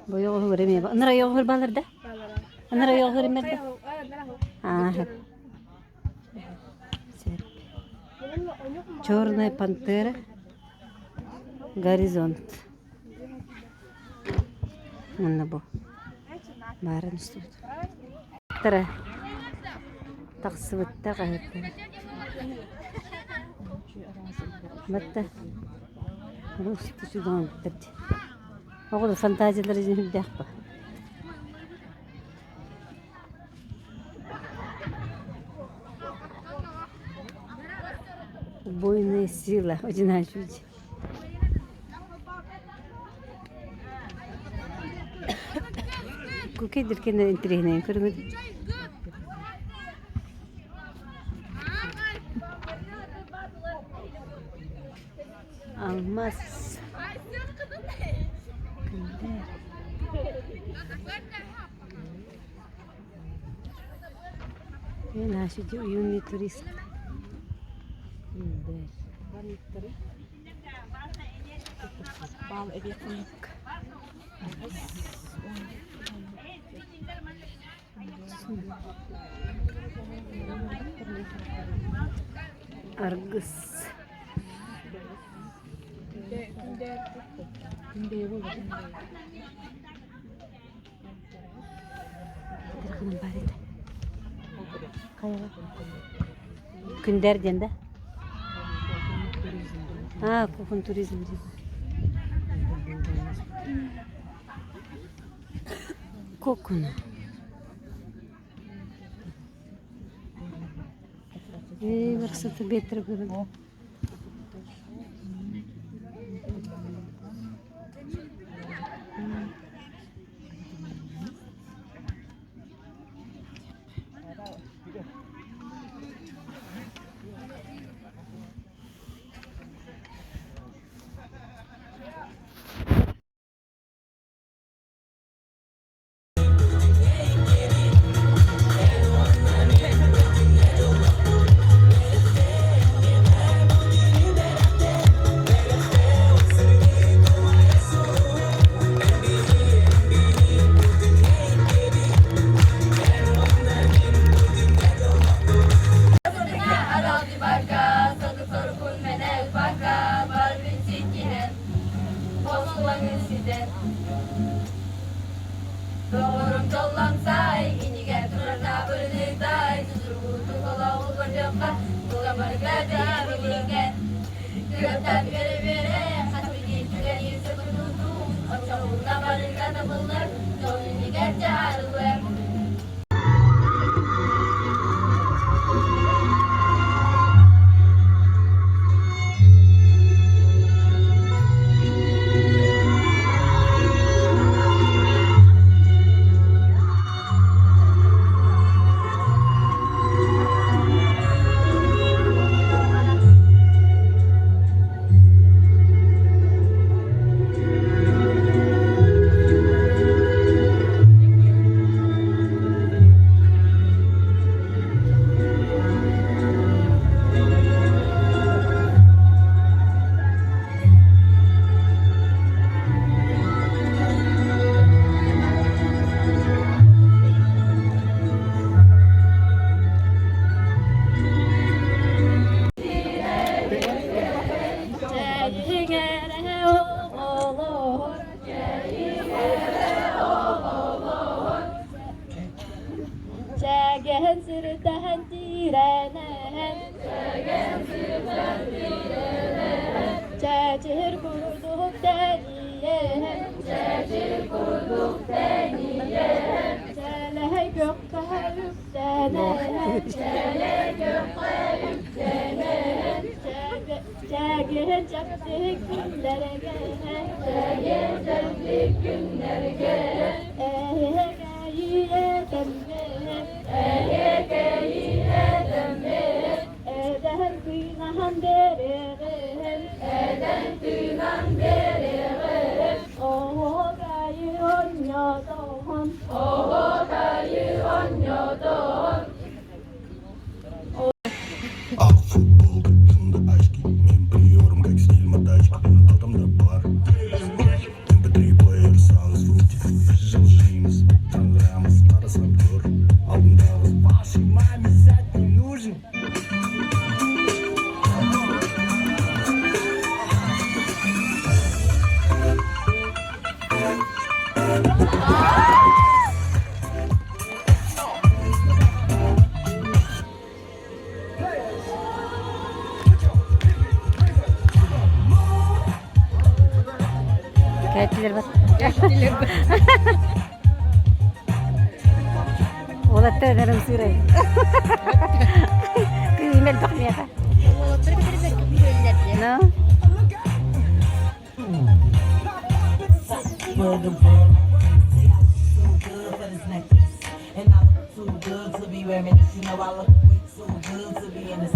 Bu yol veremiyor. Onlara yol ver balır da. Onlara yol veremiyor da. Ah. Черная пантера. Горизонт. Мына bu. Барын üstü. Tara. Taqsı bitti qayıttı. Bitti. Bu üstü şuradan bitti. Oğlum fantaziyalar için bir dakika. Убойная сила. Очень чуть. Кукидер кена интригная, көрмөд. Алмаз. Наш юный турист. Argus. Künder dende. Ha, kokun turizm. Kokun. Burası da beter görünüyor. Doğrum tollam say, ini gaturna berlitai, tuturutu kalau berjumpa, bukan bergada begini. Kita bere-bere, hati juga ini sepenutu, ocak nama berkata benar, jauh ini gajah luar. Jagan sirtahan tiranan, cacir kurduk taniyen, celeh gök kahayıp denen, Cagir captık günlerge, gayi edemme, eden günahan dereğim, oho gayi onyodon, А футбол, шunda очки. Men приором, как стиль мотачки. Кто там на бар? MP3 плеер, sounds fruity. Kayıtçılar var. Ola tövlerim süreyim. Kıymet bakmaya da. No? And I look too good to be wearing this. You know I look way too good to be in this.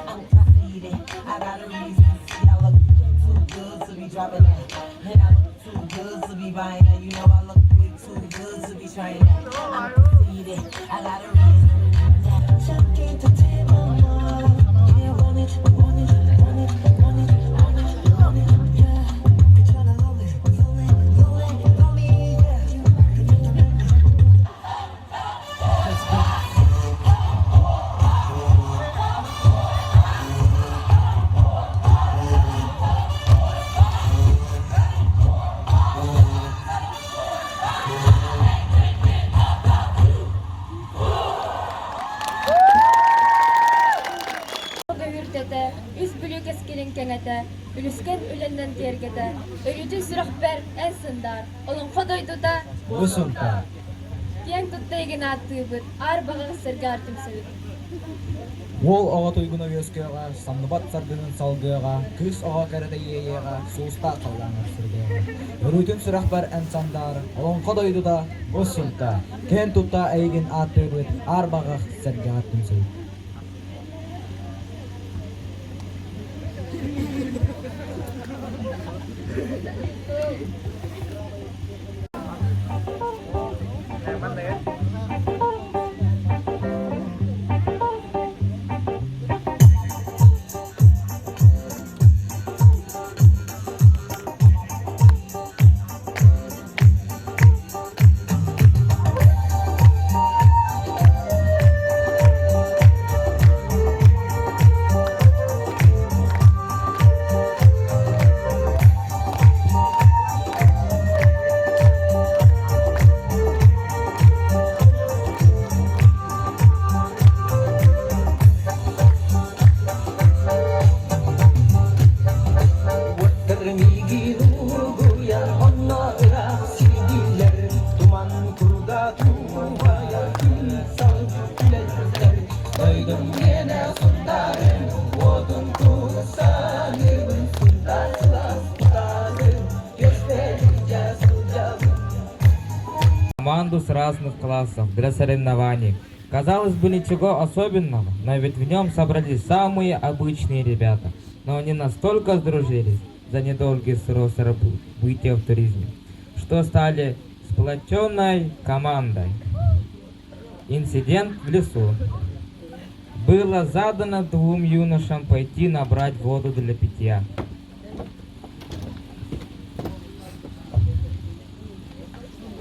I'm conceited, I got a reason. See, I look too good to be dropping it. And I look too good to be buying it. You know I look way too good to be trying it. I'm conceited, I got a reason. Chuck it to table, yeah, want it, want it, want it, want it, want it, want it, yeah. You tryna love it, love it, love it, love me, yeah. Hürtete, üst bülük eskelin kenete, ülüsken ülenden tergete, ölücü sürahber en sındar, olun kodoydu da, Usunta. Yen tuttaygın attığıbıt, ar bağı sırgar tümsübüt. Ол оға тойгуна өскеға, самныбат сардынын салгыға, күс оға кәрді ейеға, суыста қалғаны сүргеға. Үрүтін сұрақ бар әнсандар, олың қодойды да, ұсынта, кен тұтта әйгін аты өт, арбағақ сәрге аттым сөй. Команду с разных классов для соревнований. Казалось бы, ничего особенного, но ведь в нем собрались самые обычные ребята. Но они настолько сдружились за недолгий срок события в туризме, что стали сплоченной командой. Инцидент в лесу. Было задано двум юношам пойти набрать воду для питья.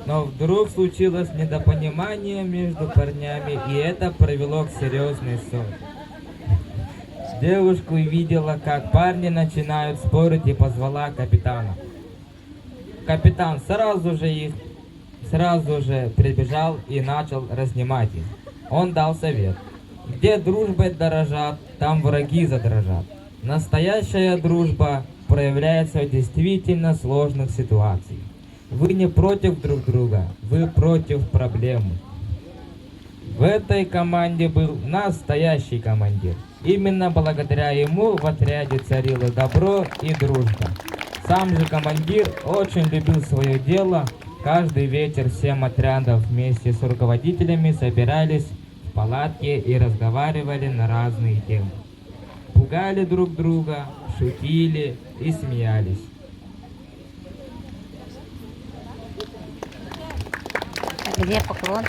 Но вдруг случилось недопонимание между парнями, и это привело к серьезной ссоре. Девушка увидела, как парни начинают спорить, и позвала капитана. Капитан сразу же прибежал и начал разнимать их. Он дал совет: где дружбой дорожат, там враги задрожат. Настоящая дружба проявляется в действительно сложных ситуациях. Вы не против друг друга, вы против проблемы. В этой команде был настоящий командир. Именно благодаря ему в отряде царило добро и дружба. Сам же командир очень любил свое дело. Каждый вечер всем отрядом вместе с руководителями собирались в палатке и разговаривали на разные темы. Пугали друг друга, шутили и смеялись. Где поклон?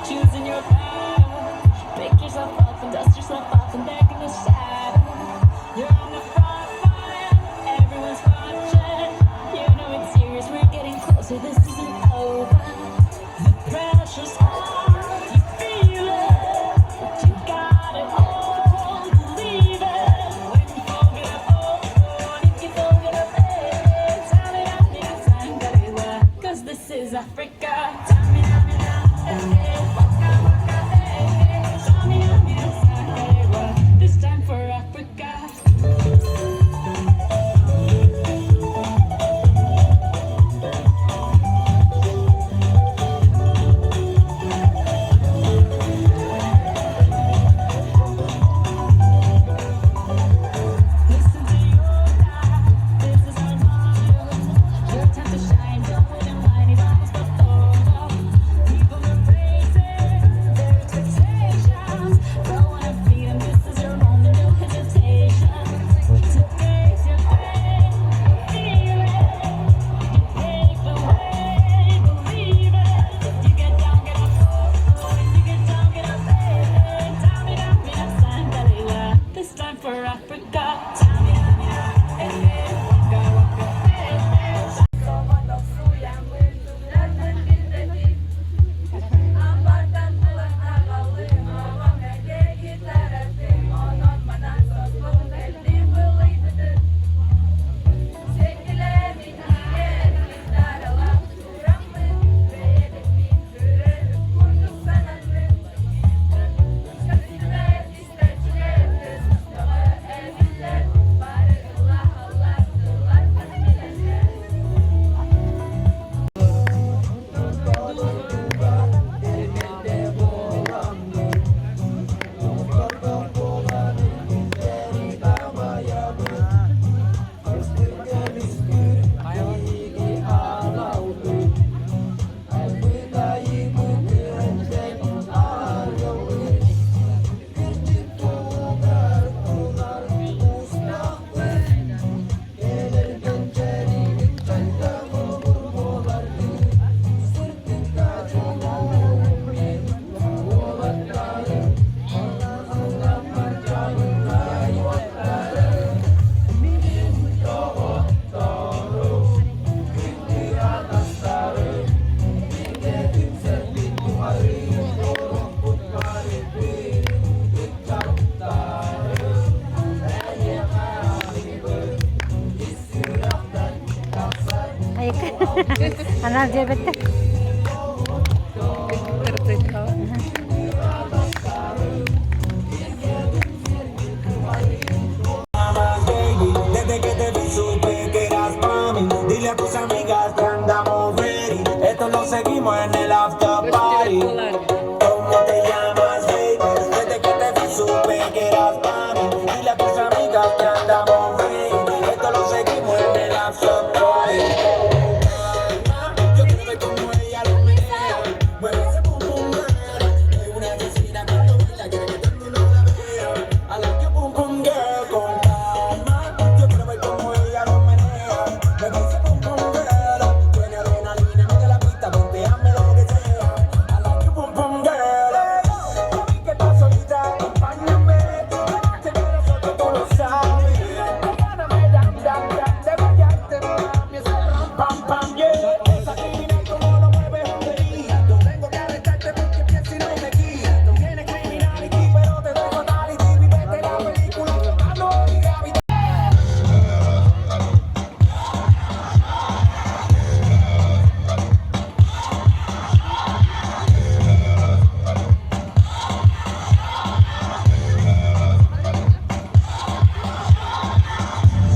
Choosing your path, pick yourself up and dust is Africa. Tamina, mina, hey, waka, waka, hey, hey. Tamina, mina, sakarewa. This time for Africa. Listen to your life. This is our motto. Your time to shine. Don't wait in line. Y vamos por todo. People are raising their expectations. Go on and feed 'em. This is your moment. No hesitation. Today's your day. Feel it. Pave the way. Believe it. You get down, get up. You get down, get up. Tamina, mina, sangalewa. This time for Africa. Tamina, mina, hey, waka, waka, hey, hey. Somada suyan bölümlerden birdedir. Ambardan bulan ağalı, ağam ege gitarası. Onanmadan sözlüm belli bılıydıdır. Sevgilerin yerini daralan, duramı ve edebi türü kurduk sanatı. Şaşırlar, isterçiler, Mustafa evliler, bari Allah Allah'tılar, bilenler. Ay, anal cebette. Desde que te vi supe que eras pa' mí. Dile a tus amigas que andamos ready. Esto lo seguimos en el after party. ¿Cómo te llamas, baby? Desde que te vi supe que eras pa' mí. Dile a tus amigas que andamos ready. Esto lo seguimos en el after party. Yo quiero ver cómo ella lo menea. Mueve ese pum pum girl. Es una asesina cuando baila, quiere que todo el mundo la vea. I like your pum pum girl con calma. Yo quiero ver cómo ella lo menea. Mueve ese pum pum girl. Tiene adrenalina, mete la pista, ponteame lo que sea. I like your pum pum girl. Mami, que estás solita, acompáñame. Que nosotros tú lo sabes. Gáname, dam, dam, dam, de bailarte, mami, ese ram, pam, pam, yeah. Esa criminal como lo mueve es un delito. Tengo que arrestarte porque pienso y no me quito. Tienes criminality, pero te doy fatality. Vivete la película, tocando y gravity.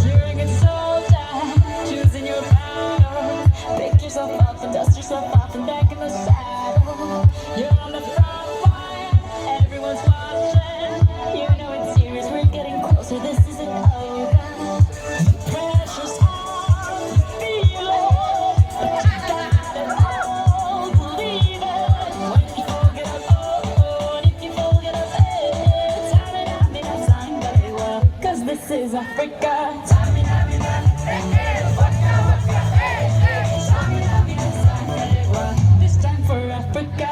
You're a good soldier, choosing your battle. Pick yourself up and dust yourself off and back in the saddle. You're on the front line, everyone's watching. You know it's serious, we're getting closer, this isn't over. The pressure's on, feel it. But you got it all, believe it. When people get up, oh, and if you get up, hey, Tamina, mina, sangalewa. 'Cause this is Africa. Tamina, mina, hey, hey, waka, waka, hey, hey. Tamina, mina, sangalewa. This time for Africa.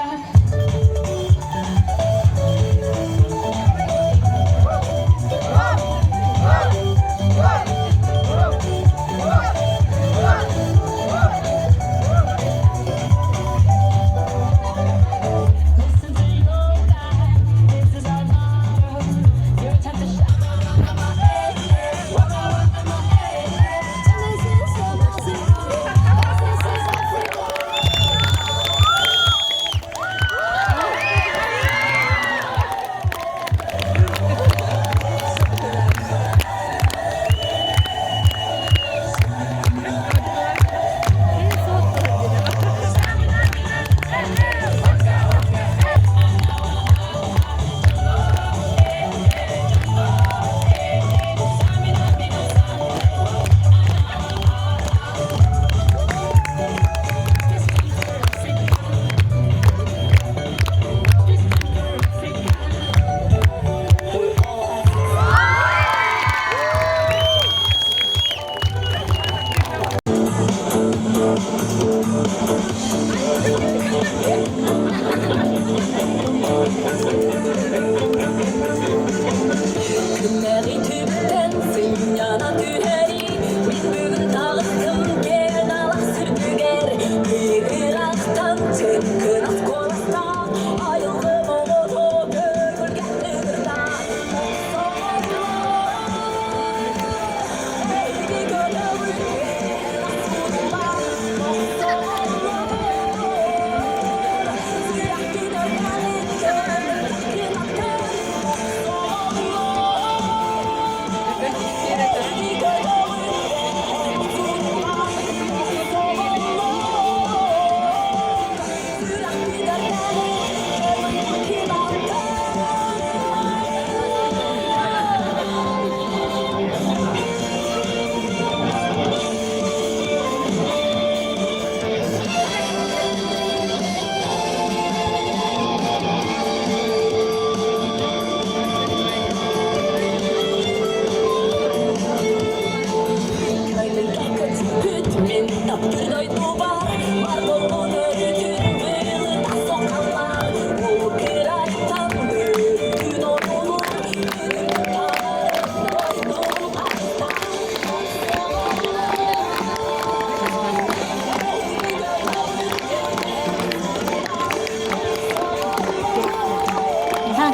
Sen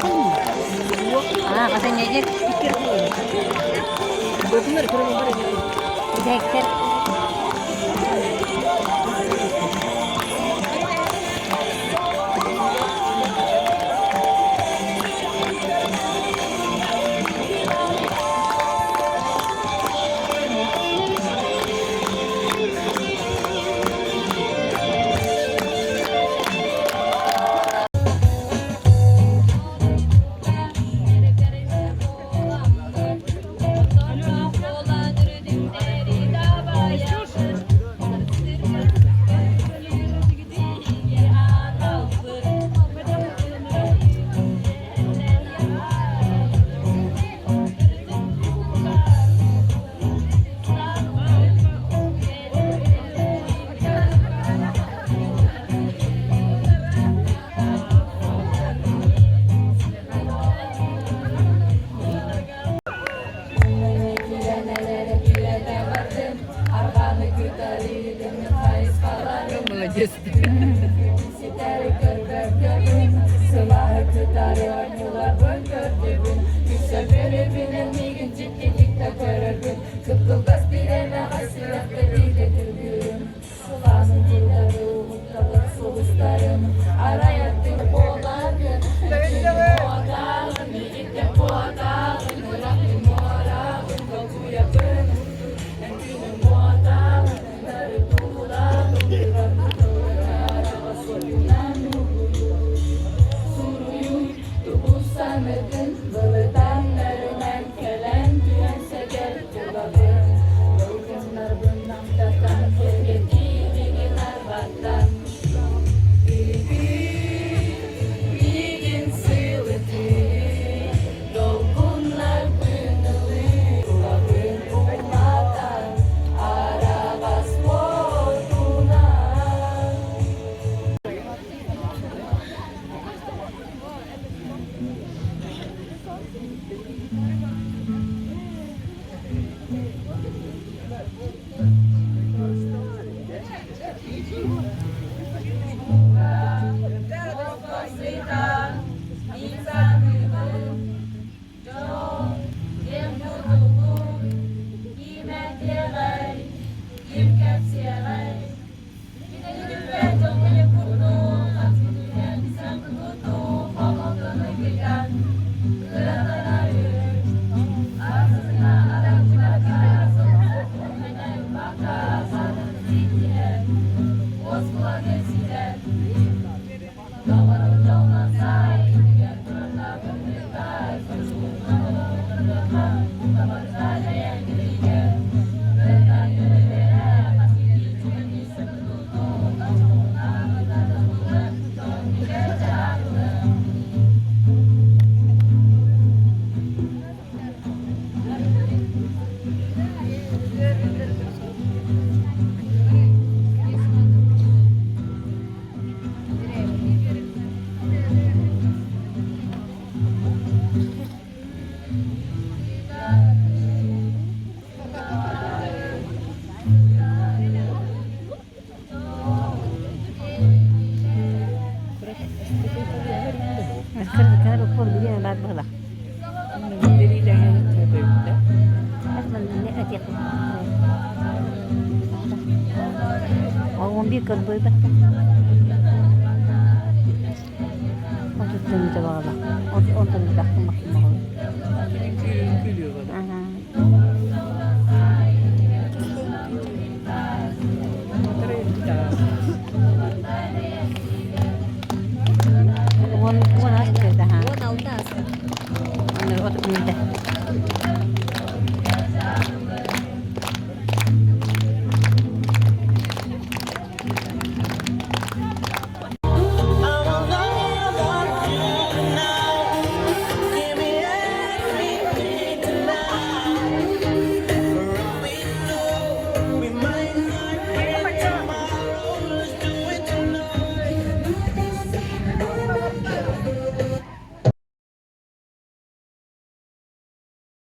sen mi? Yok. Kasi ngejek pikir dulu. Bener kurang bener. Dekter. Kar upur dia lat bala. Asman ini aja tu. Oh, bir kar boy bat. Otur tüm bala. Otur dak mak mak. Aha. Wan wan as kita ha. Wan autas. Ano otur ni dah.